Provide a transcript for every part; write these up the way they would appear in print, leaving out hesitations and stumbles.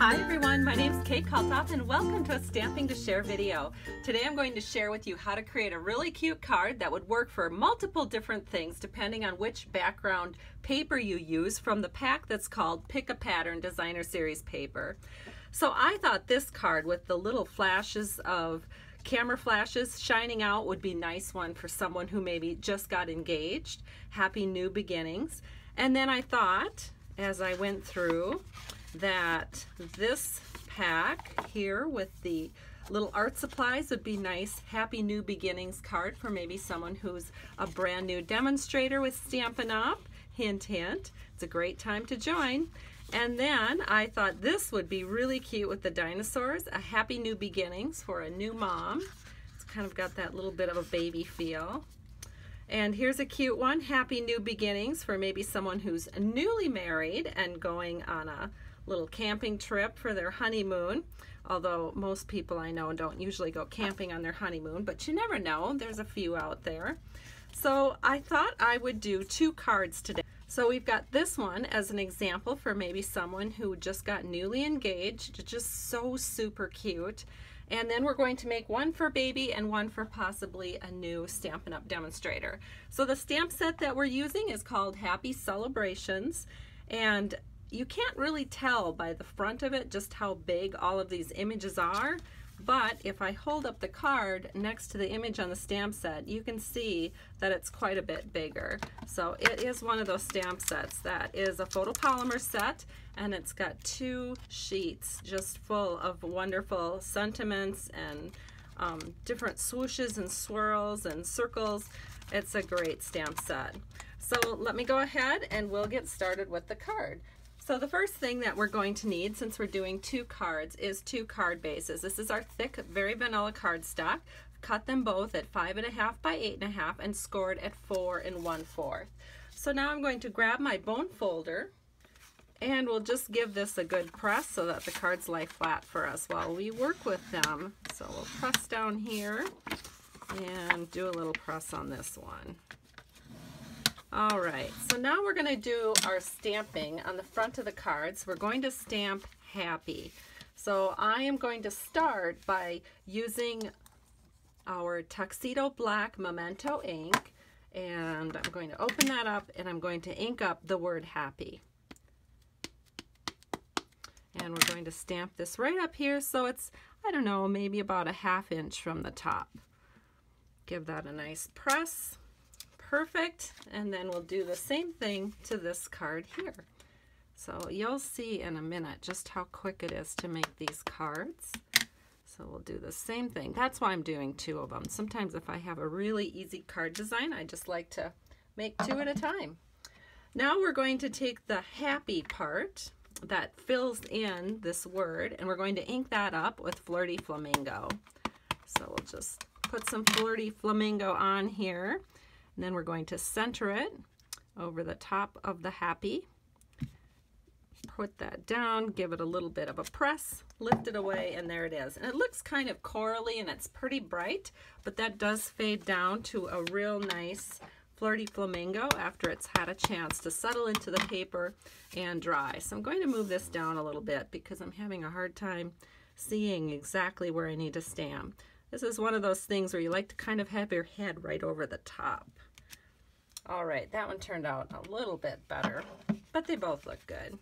Hi everyone, my name is Kate Kalthoff and welcome to a Stamping to Share video. Today I'm going to share with you how to create a really cute card that would work for multiple different things depending on which background paper you use from the pack that's called Pick a Pattern Designer Series paper. So I thought this card with the little flashes of camera flashes shining out would be a nice one for someone who maybe just got engaged. Happy new beginnings. And then I thought, as I went through, that this pack here with the little art supplies would be nice happy new beginnings card for maybe someone who's a brand new demonstrator with Stampin' Up. Hint, hint. It's a great time to join. And then I thought this would be really cute with the dinosaurs, a happy new beginnings for a new mom. It's kind of got that little bit of a baby feel. And here's a cute one, happy new beginnings for maybe someone who's newly married and going on a little camping trip for their honeymoon. Although most people I know don't usually go camping on their honeymoon, but you never know, there's a few out there. So I thought I would do two cards today. So we've got this one as an example for maybe someone who just got newly engaged, just so super cute. And then we're going to make one for baby and one for possibly a new Stampin' Up! Demonstrator. So the stamp set that we're using is called Happy Celebrations, and you can't really tell by the front of it just how big all of these images are, but if I hold up the card next to the image on the stamp set, you can see that it's quite a bit bigger. So it is one of those stamp sets that is a photopolymer set, and it's got two sheets just full of wonderful sentiments and different swooshes and swirls and circles. It's a great stamp set. So let me go ahead and we'll get started with the card. So the first thing that we're going to need, since we're doing two cards, is two card bases. This is our thick, very vanilla cardstock. Cut them both at 5.5 by 8.5 and scored at 4 1/4. So now I'm going to grab my bone folder and we'll just give this a good press so that the cards lie flat for us while we work with them. So we'll press down here and do a little press on this one. All right, so now we're going to do our stamping on the front of the cards. We're going to stamp happy. So I am going to start by using our Tuxedo Black Memento ink, and I'm going to open that up and I'm going to ink up the word happy. And we're going to stamp this right up here so it's, I don't know, maybe about a 1/2 inch from the top. Give that a nice press. Perfect, and then we'll do the same thing to this card here. So you'll see in a minute just how quick it is to make these cards. So we'll do the same thing. That's why I'm doing two of them. Sometimes if I have a really easy card design, I just like to make two at a time. Now we're going to take the happy part that fills in this word, and we're going to ink that up with Flirty Flamingo. So we'll just put some Flirty Flamingo on here. And then we're going to center it over the top of the happy. Put that down, give it a little bit of a press, lift it away, and there it is. And it looks kind of corally and it's pretty bright, but that does fade down to a real nice flirty flamingo after it's had a chance to settle into the paper and dry. So I'm going to move this down a little bit because I'm having a hard time seeing exactly where I need to stamp. This is one of those things where you like to kind of have your head right over the top. All right, that one turned out a little bit better, but they both look good.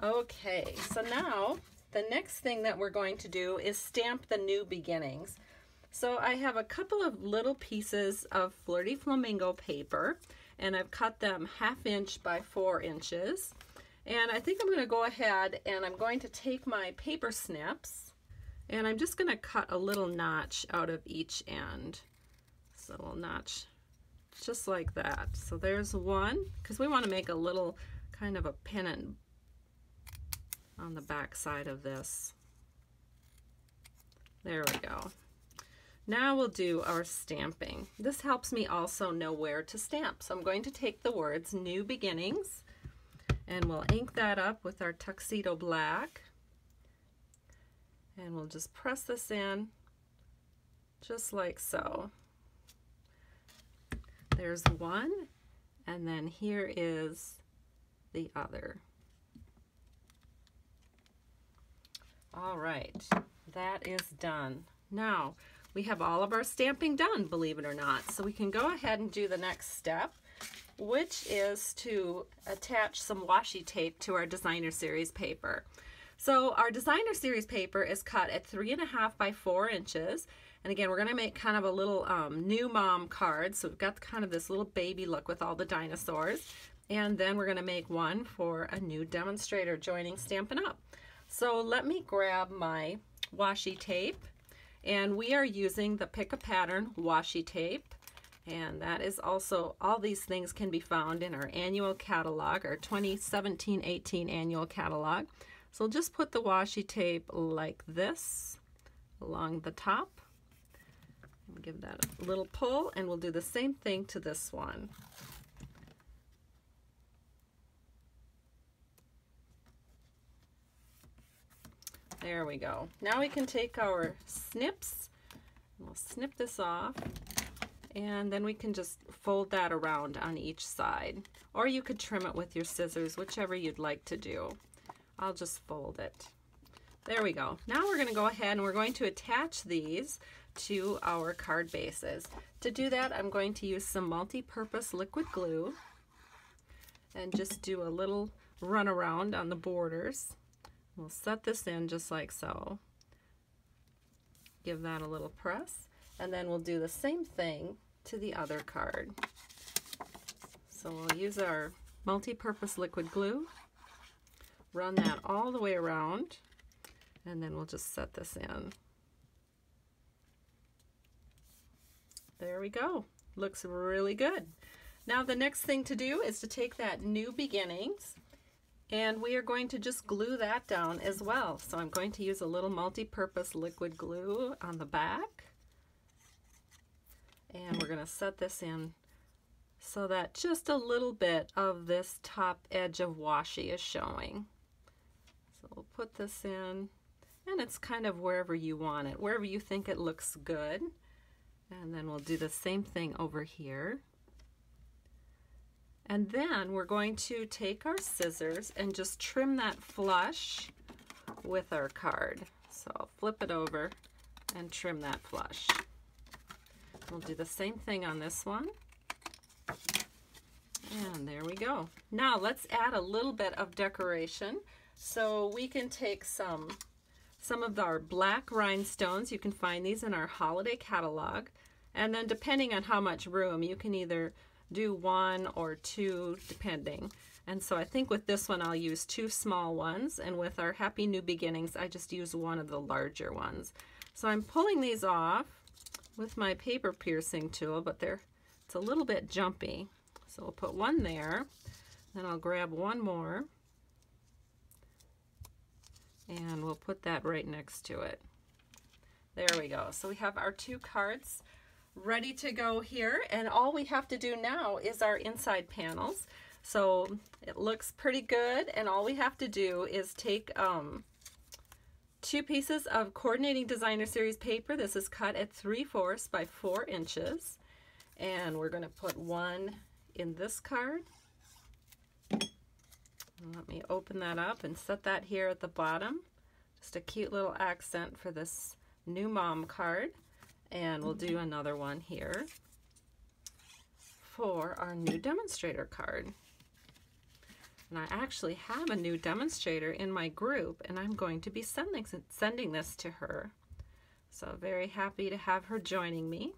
Okay, so now the next thing that we're going to do is stamp the new beginnings. So I have a couple of little pieces of Flirty Flamingo paper, and I've cut them 1/2 inch by 4 inches. And I think I'm going to go ahead and I'm going to take my paper snips, and I'm just going to cut a little notch out of each end. So a little notch just like that. So there's one, because we want to make a little kind of a pennant on the back side of this. There we go. Now we'll do our stamping. This helps me also know where to stamp. So I'm going to take the words New Beginnings and we'll ink that up with our Tuxedo Black. And we'll just press this in just like so. There's one, and then here is the other. All right, that is done. Now we have all of our stamping done, believe it or not. So we can go ahead and do the next step, which is to attach some washi tape to our designer series paper. So our designer series paper is cut at 3.5 by 4 inches. And again, we're going to make kind of a little new mom card. So we've got kind of this little baby look with all the dinosaurs. And then we're going to make one for a new demonstrator joining Stampin' Up. So let me grab my washi tape. And we are using the Pick a Pattern washi tape. And that is also, all these things can be found in our annual catalog, our 2017-18 annual catalog. So just put the washi tape like this along the top. And give that a little pull, and we'll do the same thing to this one. There we go. Now we can take our snips, and we'll snip this off, and then we can just fold that around on each side. Or you could trim it with your scissors, whichever you'd like to do. I'll just fold it. There we go. Now we're going to go ahead and we're going to attach these to our card bases. To do that, I'm going to use some multi-purpose liquid glue and just do a little run around on the borders. We'll set this in just like so. Give that a little press, and then we'll do the same thing to the other card. So we'll use our multi-purpose liquid glue, run that all the way around, and then we'll just set this in. There we go. Looks really good. Now the next thing to do is to take that New Beginnings, and we are going to just glue that down as well. So I'm going to use a little multi-purpose liquid glue on the back, and we're going to set this in so that just a little bit of this top edge of washi is showing. So we'll put this in, and it's kind of wherever you want it, wherever you think it looks good. And then we'll do the same thing over here. And then we're going to take our scissors and just trim that flush with our card. So I'll flip it over and trim that flush. We'll do the same thing on this one. And there we go. Now let's add a little bit of decoration. So we can take some of our black rhinestones. You can find these in our holiday catalog. And then depending on how much room, you can either do 1 or 2 depending. And so I think with this one I'll use 2 small ones, and with our Happy New Beginnings I just use one of the larger ones. So I'm pulling these off with my paper piercing tool, but it's a little bit jumpy. So we'll put one there, then I'll grab one more, and we'll put that right next to it. There we go. So we have our 2 cards ready to go here, and all we have to do now is our inside panels. So it looks pretty good, and all we have to do is take 2 pieces of coordinating designer series paper. This is cut at 3/4 by 4 inches, and we're going to put one in this card. Let me open that up and set that here at the bottom. Just a cute little accent for this new mom card. And we'll do another one here for our new demonstrator card. And I actually have a new demonstrator in my group, and I'm going to be sending this to her. So very happy to have her joining me.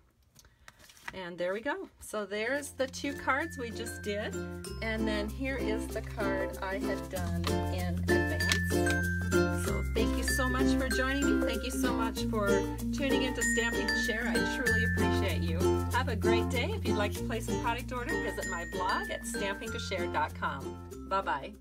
And there we go. So there's the 2 cards we just did. And then here is the card I had done in advance. So thank you so much for joining me. Thank you so much for tuning into Stamping to Share. I truly appreciate you. Have a great day. If you'd like to place a product order, visit my blog at stampingtoshare.com. Bye-bye.